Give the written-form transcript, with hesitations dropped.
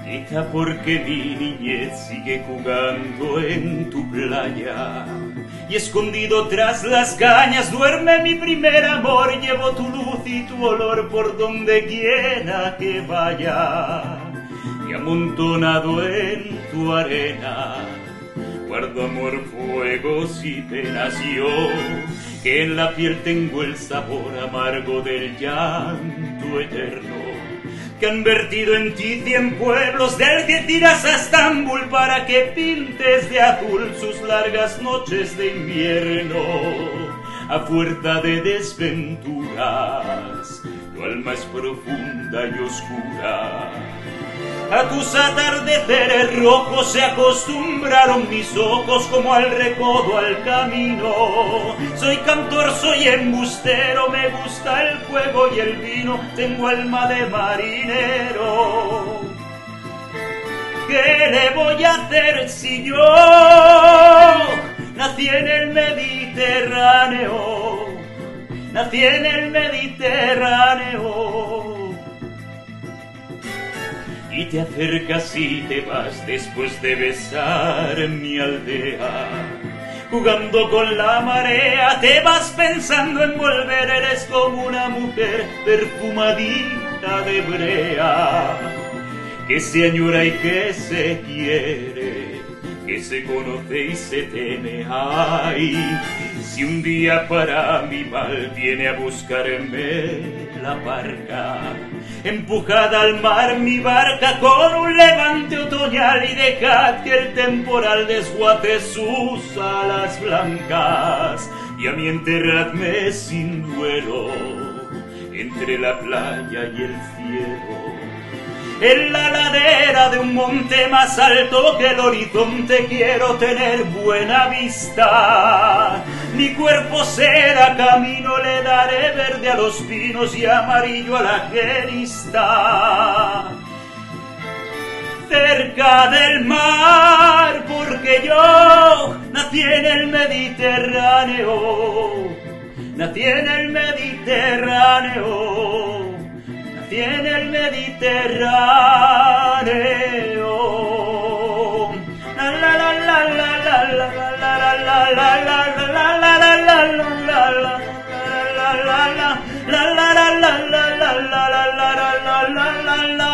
Quizá porque mi niñez sigue jugando en tu playa y escondido tras las cañas duerme mi primer amor. Llevo tu luz y tu olor por donde quiera que vaya y amontonado en tu arena guardo amor, fuegos y penas. Yo que en la piel tengo el sabor amargo del llanto eterno, que han vertido en ti 100 pueblos, del que tiras a Estambul para que pintes de azul sus largas noches de invierno. A fuerza de desventuras, tu alma es profunda y oscura. A tus atardeceres rojos se acostumbraron mis ojos como al recodo al camino. Soy cantor, soy embustero, me gusta el fuego y el vino, tengo alma de marinero. ¿Qué le voy a hacer si yo nací en el Mediterráneo? Nací en el Mediterráneo. Y te acercas y te vas después de besar mi aldea. Jugando con la marea, te vas pensando en volver. Eres como una mujer perfumadita de brea, que se añora y que se quiere, que se conoce y se teme. Ay, si un día para mi mal viene a buscarme la barca, empujada al mar mi barca con un levante otoñal, y dejad que el temporal desguace sus alas blancas, y a mí enterradme sin duelo entre la playa y el cielo. En la ladera de un monte más alto que el horizonte quiero tener buena vista. Mi cuerpo será camino, le daré verde a los pinos y amarillo a la genista. Cerca del mar, porque yo nací en el Mediterráneo. Nací en el Mediterráneo. Tiene el Mediterráneo. La la la la la la la la la la la la la la la